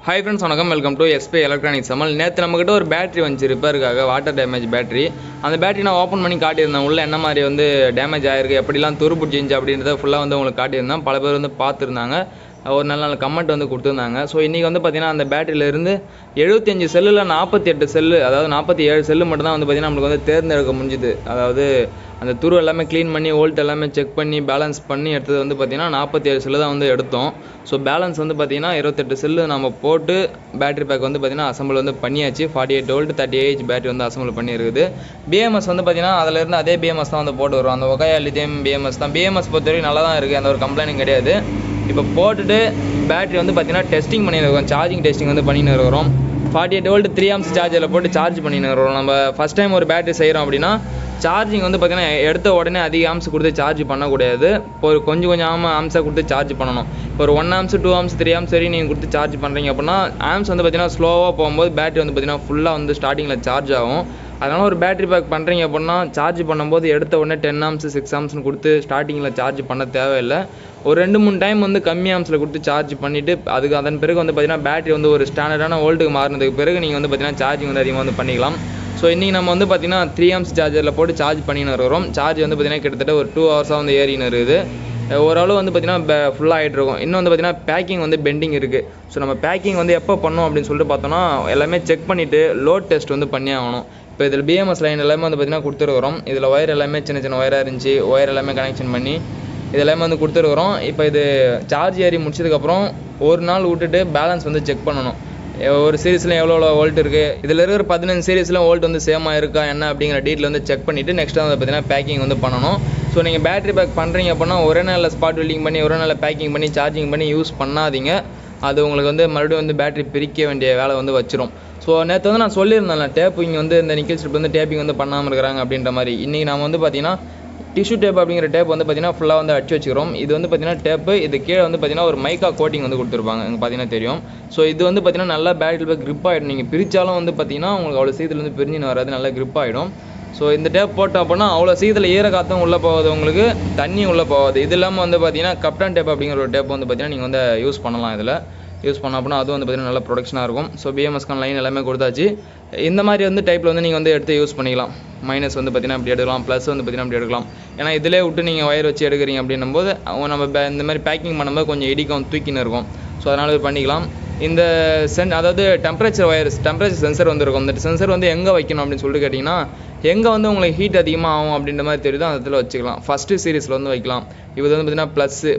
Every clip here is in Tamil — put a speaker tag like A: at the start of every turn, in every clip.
A: Hi friends, welcome to SP Electronics Channel. நேத்து நம்ம கிட்ட ஒரு பேட்டரி வந்து ரிப்பேர்க்காக வாட்டர் டேமேஜ் பேட்டரி. அந்த பேட்டரி நான் ஓபன் பண்ணி காட்டியிருந்தேன். உள்ள என்ன மாதிரி வந்து டேமேஜ் ஆயிருக்கு, எப்படிலாம் துரு பிடிச்சிருந்துச்சு அப்படின்றத ஃபுல்லா வந்து உங்களுக்கு காட்டியிருந்தேன். பல பேர் வந்து பார்த்துருந்தாங்க. ஒரு நல்ல கமெண்ட் வந்து கொடுத்துருந்தாங்க. ஸோ இன்றைக்கி வந்து பார்த்தீங்கன்னா அந்த பேட்டரியிலேருந்து 75 செல்லில் 48 செல்லு, அதாவது 47 செல்லு மட்டும் தான் வந்து பார்த்தீங்கன்னா நம்மளுக்கு வந்து தேர்ந்தெடுக்க முடிஞ்சுது. அதாவது அந்த துரு எல்லாமே க்ளீன் பண்ணி வோல்ட் எல்லாமே செக் பண்ணி பேலன்ஸ் பண்ணி எடுத்தது வந்து பார்த்தீங்கன்னா 47 செல்லு தான் வந்து எடுத்தோம். ஸோ பேலன்ஸ் வந்து பார்த்தீங்கன்னா 28 செல்லு நம்ம போட்டு பேட்டரி பேக் வந்து பார்த்தீங்கன்னா அசம்பிள் வந்து பண்ணியாச்சு. 48 வோல்ட் 38 பேட்டரி வந்து அசம்பிள் பண்ணியிருக்குது. பிஎம்எஸ் வந்து பார்த்தீங்கன்னா அதிலேருந்து அதே பிஎம்எஸ் தான் வந்து போட்டு வரும். அந்த ஒகையா லித்தியம் பிஎம்எஸ் தான். பிஎம்எஸ் பொறுத்தவரைக்கும் நல்லா தான் இருக்குது, அந்த ஒரு கம்ப்ளைண்ட்டும் கிடையாது. இப்போ போட்டுட்டு பேட்டரி வந்து பார்த்தீங்கன்னா டெஸ்டிங் பண்ணியிருக்கோம், சார்ஜிங் டெஸ்டிங் வந்து பண்ணின்னு இருக்கிறோம். 48 வோல்ட் 3 amps சார்ஜரில் போட்டு சார்ஜ் பண்ணின்னு இருக்கிறோம். நம்ம ஃபஸ்ட் டைம் ஒரு பேட்டரி செய்கிறோம் அப்படின்னா சார்ஜிங் வந்து பார்த்தீங்கன்னா எடுத்த உடனே அதிக ஆம்ஸ் கொடுத்து சார்ஜ் பண்ணக்கூடாது. இப்போ ஒரு கொஞ்சம் ஆம்ஸாக கொடுத்து சார்ஜ் பண்ணணும். இப்போ ஒரு 1 amps 2 amps 3 amps சரி நீங்கள் கொடுத்து சார்ஜ் பண்ணுறீங்க அப்படின்னா ஆம்ஸ் வந்து பார்த்தீங்கன்னா ஸ்லோவாக போகும்போது பேட்டரி வந்து பார்த்தீங்கன்னா ஃபுல்லாக வந்து ஸ்டார்டிங்கில் சார்ஜ் ஆகும். அதனால் ஒரு பேட்டரி பேக் பண்ணுறீங்க அப்படின்னா சார்ஜ் பண்ணும்போது எடுத்த உடனே 10 amps 6 amps கொடுத்து ஸ்டார்டிங்கில் சார்ஜ் பண்ண தேவையில்லை. ஒரு 2-3 டைம் வந்து கம்மி ஆம்ஸில் கொடுத்து சார்ஜ் பண்ணிவிட்டு அதன் பிறகு வந்து பார்த்தீங்கன்னா பேட்டரி வந்து ஒரு ஸ்டாண்டர்டான வோல்ட்டுக்கு மாறினதுக்கு பிறகு நீங்கள் வந்து பார்த்தீங்கன்னா சார்ஜிங் வந்து அதிகமாக வந்து பண்ணிக்கலாம். ஸோ இன்றைக்கி நம்ம வந்து பார்த்தீங்கன்னா 3 amps சார்ஜரில் போட்டு சார்ஜ் பண்ணின்னு இருக்கிறோம். சார்ஜ் வந்து பார்த்தீங்கன்னா கிட்டத்தட்ட ஒரு 2 hours வந்து ஏறின்னு இருக்குது. ஓரளவு வந்து பார்த்தீங்கன்னா ஃபுல்லாக ஆகிட்டு இருக்கும். இன்னும் வந்து பார்த்தீங்கன்னா பேக்கிங் வந்து பெண்டிங் இருக்குது. ஸோ நம்ம பேக்கிங் வந்து எப்போ பண்ணோம் அப்படின்னு சொல்லிட்டு பார்த்தோன்னா எல்லாமே செக் பண்ணிவிட்டு லோட் டெஸ்ட் வந்து பண்ணி ஆகணும். இப்போ இதில் பிஎம்எஸ் லைன் எல்லாமே வந்து பார்த்தீங்கன்னா கொடுத்துருக்குறோம். இதில் ஒயர் எல்லாமே சின்ன ஒயராக இருந்துச்சு, ஒயர் எல்லாமே கனெக்ஷன் பண்ணி இதெல்லாமே வந்து கொடுத்துருக்குறோம். இப்போ இது சார்ஜ் ஏறி முடிச்சதுக்கப்புறம் ஒரு நாள் விட்டுட்டு பேலன்ஸ் வந்து செக் பண்ணணும். ஒரு சீரீஸில் எவ்வளோ வோல்ட் இருக்குது, இதில் இருக்கிற 15 சீரீஸில் வோல்ட் வந்து சேமாக இருக்கா என்ன அப்படிங்கிற டீட்டெயில் வந்து செக் பண்ணிவிட்டு நெக்ஸ்ட் வந்து பார்த்தீங்கன்னா பேக்கிங் வந்து பண்ணணும். ஸோ நீங்கள் பேட்டரி பேக் பண்ணுறீங்க அப்படின்னா ஒரே நாளில் ஸ்பாட் வெல்டிங் பண்ணி ஒரே நாளில் பேக்கிங் பண்ணி சார்ஜிங் பண்ணி யூஸ் பண்ணாதீங்க. அது உங்களுக்கு வந்து மறுபடியும் வந்து பேட்டரி பிரிக்க வேண்டிய வேலை வந்து வச்சிரும். ஸோ நேற்று வந்து நான் சொல்லியிருந்தேன் டேப்பிங் வந்து இந்த நிக்கல் ஸ்ட்ரிப் வந்து டேப்பிங் வந்து பண்ணாமல் இருக்கிறாங்க அப்படின்ற மாதிரி. இன்றைக்கி நம்ம வந்து பார்த்தீங்கன்னா டிஷ்யூ டேப் அப்படிங்கிற டேப் வந்து பார்த்தீங்கன்னா ஃபுல்லாக வந்து அடிச்சு வச்சுக்கிறோம். இது வந்து பார்த்தீங்கன்னா டேப்பு, இது கீழே வந்து பார்த்தீங்கன்னா ஒரு மைக்கா கோட்டிங் வந்து கொடுத்துருப்பாங்க, இங்கே பார்த்தீங்கன்னா தெரியும். ஸோ இது வந்து பார்த்தீங்கன்னா நல்லா பேட்டரி பேக் grip ஆகிடும். நீங்கள் பிரித்தாலும் வந்து பார்த்தீங்கன்னா உங்களுக்கு அவ்வளோ சீக்கிரம் வந்து பிரிஞ்சுன்னு வராது, நல்லா grip ஆகிடும். ஸோ இந்த டேப் போட்டோம் அப்படின்னா அவ்வளோ சீக்கிரத்தில் ஈரக்காற்றும் உள்ளே போகாது, உங்களுக்கு தண்ணி உள்ளே போகாது. இது இல்லாமல் வந்து பார்த்தீங்கன்னா கப்டான் டேப் அப்படிங்கிற ஒரு டேப் வந்து பார்த்தீங்கன்னா நீங்கள் வந்து யூஸ் பண்ணலாம். இதில் யூஸ் பண்ண அப்படின்னா அதுவும் வந்து பார்த்தீங்கன்னா நல்லா ப்ரொடக்ஷனாக இருக்கும். ஸோ பிஎம்எஸ்கான லைன் எல்லாமே கொடுத்தாச்சு. இந்த மாதிரி வந்து டைப்பில் வந்து நீங்கள் வந்து எடுத்து யூஸ் பண்ணிக்கலாம். மைனஸ் வந்து பார்த்தீங்கன்னா அப்படி எடுக்கலாம், ப்ளஸ் வந்து பார்த்தீங்கன்னா அப்படி எடுக்கலாம். ஏன்னா இதிலே விட்டு நீங்கள் ஒயர் வச்சு எடுக்கிறீங்க அப்படின்னும் போது நம்ம இந்த மாதிரி பேக்கிங் பண்ணும்போது கொஞ்சம் இடிக்கும், தூக்கின்னு இருக்கும். ஸோ அதனால் இது பண்ணிக்கலாம். இந்த அதாவது டெம்பரேச்சர் ஒயர்ஸ், டெம்பரேச்சர் சென்சர் வந்து இருக்கும். இந்த சென்சர் வந்து எங்கே வைக்கணும் அப்படின்னு சொல்லிட்டு கேட்டிங்கன்னா எங்கே வந்து உங்களுக்கு ஹீட் அதிகமாக ஆகும் அப்படின்ற மாதிரி தெரியுதோ அந்த இடத்துல வச்சுக்கலாம். ஃபஸ்ட்டு சீரீஸில் வந்து வைக்கலாம். இது வந்து பார்த்தீங்கன்னா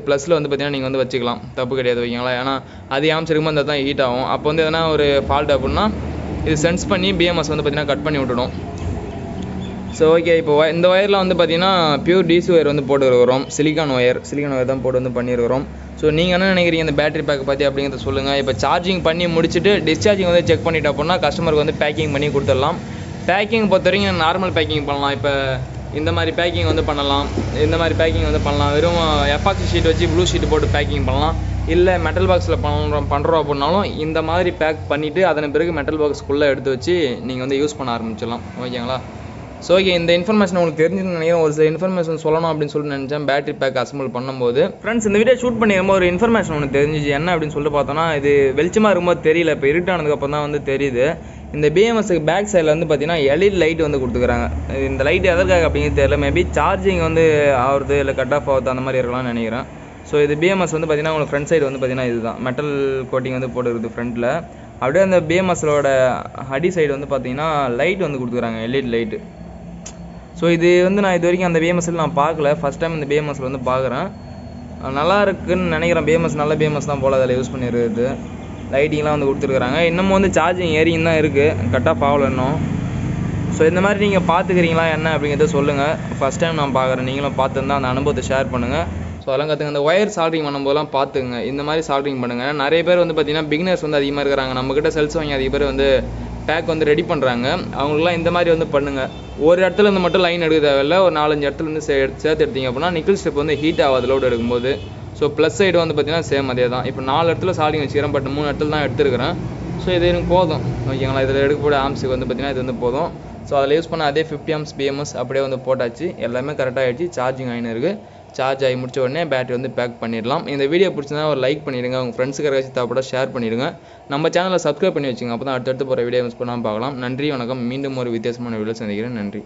A: ப்ளஸில் வந்து பார்த்தீங்கன்னா நீங்கள் வந்து வச்சுக்கலாம், தப்பு கிடையாது, வைக்கலாம். ஏன்னா அது ஆம்ஸ் இருக்கும்போது அந்த தான் ஹீட் ஆகும். அப்போ வந்து எதனா ஒரு ஃபால்ட் அப்படின்னா இது சென்ஸ் பண்ணி பிஎம்எஸ் வந்து பார்த்தீங்கன்னா கட் பண்ணி விட்டுடும். ஸோ ஓகே, இப்போ இந்த ஒயரில் வந்து பார்த்தீங்கன்னா பியூர் டிசி ஒயர் வந்து போட்டுருக்கிறோம். சிலிக்கான் ஒயர் தான் போட்டு வந்து பண்ணியிருக்கிறோம். ஸோ நீங்கள் என்ன நினைக்கிறீங்க இந்த பேட்டரி பேக்கை பற்றி அப்படிங்கிறத சொல்லுங்கள். இப்போ சார்ஜிங் பண்ணி முடிச்சுட்டு டிஸ்சார்ஜிங் வந்து செக் பண்ணிவிட்டு அப்படின்னா கஸ்டமருக்கு வந்து பேக்கிங் பண்ணி கொடுத்துடலாம். பேக்கிங் பொறுத்த வரைக்கும் நார்மல் பேக்கிங் பண்ணலாம். இப்போ இந்த மாதிரி பேக்கிங் வந்து பண்ணலாம், இந்த மாதிரி பேக்கிங் வந்து பண்ணலாம். வெறும் எப்பாக்சி ஷீட் வச்சு ப்ளூ ஷீட் போட்டு பேக்கிங் பண்ணலாம். இல்லை மெட்டல் பாக்ஸில் பண்ணுறோம் அப்படின்னாலும் இந்த மாதிரி பேக் பண்ணிவிட்டு அதன் பிறகு மெட்டல் பாக்ஸ்க்குள்ளே எடுத்து வச்சு நீங்கள் வந்து யூஸ் பண்ண ஆரம்பிச்சிடலாம். ஓகேங்களா? ஸோ ஓகே, இந்த இன்ஃபர்மேஷன் உங்களுக்கு தெரிஞ்சுன்னு நினைக்கிறேன். ஒரு சில இன்ஃபர்மேஷன் சொல்லணும் அப்படின்னு சொல்லிட்டு நினச்சேன் பேட்டரி பேக் அசம்பிள் பண்ணும்போது. ஃப்ரெண்ட்ஸ், இந்த வீடியோ ஷூட் பண்ணிருக்கும்போது ஒரு இன்ஃபர்மேஷன் ஒன்று தெரிஞ்சிச்சு. என்ன அப்படின்னு சொல்லிட்டு பார்த்தோன்னா இது வெளிச்சமாக இருக்கும்போது தெரியல, இப்போ இருட்டானதுக்கப்புறம் தான் வந்து தெரியுது. இந்த பிஎம்எஸ்க்கு பேக் சைடில் வந்து பார்த்தீங்கன்னா எல்இடி லைட் வந்து கொடுத்துக்கிறாங்க. இந்த லைட் எதற்காக அப்படிங்கிறது தெரியல. மேபி சார்ஜிங் வந்து ஆகுறது இல்லை கட் ஆஃப் ஆகுது அந்த மாதிரி இருக்கலாம்னு நினைக்கிறேன். ஸோ இது பிஎம்எஸ் வந்து பார்த்தீங்கன்னா உங்களுக்கு ஃப்ரண்ட் சைடு வந்து பார்த்தீங்கன்னா இதுதான் மெட்டல் கோட்டிங் வந்து போட்டுருக்குது ஃப்ரண்ட்டில். அப்படியே அந்த பிஎம்எஸோட அடி சைடு வந்து பார்த்தீங்கன்னா லைட் வந்து கொடுத்துக்கிறாங்க, எல்இடி லைட்டு. ஸோ இது வந்து நான் இது வரைக்கும் அந்த பிஎம்எஸ்ஸில் நான் பார்க்கல, ஃபஸ்ட் டைம் இந்த பிஎம்எஸ்ஸில் வந்து பார்க்குறேன். நல்லா இருக்குன்னு நினைக்கிறேன். பிஎம்எஸ் நல்ல பிஎம்எஸ் தான் போல் அதில் யூஸ் பண்ணியிருக்குது. லைட்டிங்லாம் வந்து கொடுத்துருக்குறாங்க. இன்னமும் வந்து சார்ஜிங் ஏறிங் தான் இருக்குது, கட் ஆஃப் ஆகலை இன்னும். ஸோ இந்த மாதிரி நீங்கள் பார்த்துக்கிறீங்களா என்ன அப்படிங்கிறத சொல்லுங்கள். ஃபஸ்ட் டைம் நான் பார்க்குறேன், நீங்களும் பார்த்துருந்தா அந்த அனுபவத்தை ஷேர் பண்ணுங்கள். ஸோ அதெல்லாம் கற்றுங்க. அந்த ஒயர் சால்ட்ரிங் பண்ணும்போதெல்லாம் பார்த்துங்க, இந்த மாதிரி சால்ட்ரிங் பண்ணுங்கள். நிறைய பேர் வந்து பார்த்திங்கன்னா பிகினர்ஸ் வந்து அதிகமாக இருக்கிறாங்க. நம்மக்கிட்ட செல்ஸ் வாங்கி அதிக பேர் வந்து பேக் வந்து ரெடி பண்ணுறாங்க. அவங்களுக்குலாம் இந்த மாதிரி வந்து பண்ணுங்கள். ஒரு இடத்துல இருந்து மட்டும் லைன் எடுக்க தேவையில்லை, ஒரு 4-5 இடத்துல இருந்து சேர்த்து எடுத்தீங்க அப்படின்னா நிக்கல் ஸ்ட்ரிப் வந்து ஹீட் ஆகாது லோடு எடுக்கும்போது. ஸோ ப்ளஸ் சைடு வந்து பார்த்தீங்கன்னா சேம் அதே தான். இப்போ 4 இடத்துல சால்டிங் வச்சுக்கிறேன், பட் 3 இடத்துல தான் எடுத்துருக்கிறேன். ஸோ இது எனக்கு போதும், ஓகேங்களா? இதில் எடுக்கக்கூடிய ஆம்ஸுக்கு வந்து பார்த்தீங்கன்னா இது வந்து போதும். ஸோ அதில் யூஸ் பண்ண அதே 50 amps பிஎம்எஸ் அப்படியே வந்து போட்டாச்சு. எல்லாமே கரெக்டாக ஆகிடுச்சு, சார்ஜிங் ஆகின்னு இருக்குது. சார்ஜ் ஆகி முடிச்ச உடனே பேட்டரி வந்து பேக் பண்ணிடலாம். இந்த வீடியோ பிடிச்சிருந்தா ஒரு லைக் பண்ணிடுங்க, உங்கள் ஃப்ரெண்ட்ஸுக்கு யாராச்சும் தேவைப்பட ஷேர் பண்ணிடுங்க. நம்ம சேனலை சப்ஸ்கிரைப் பண்ணி வச்சுங்க, அப்போ தான் அடுத்தடுத்து போகிற வீடியோ மிஸ் பண்ணாமல் பார்க்கலாம். நன்றி, வணக்கம். மீண்டும் ஒரு வித்தியாசமான வீடியோ சந்திக்கிறேன். நன்றி.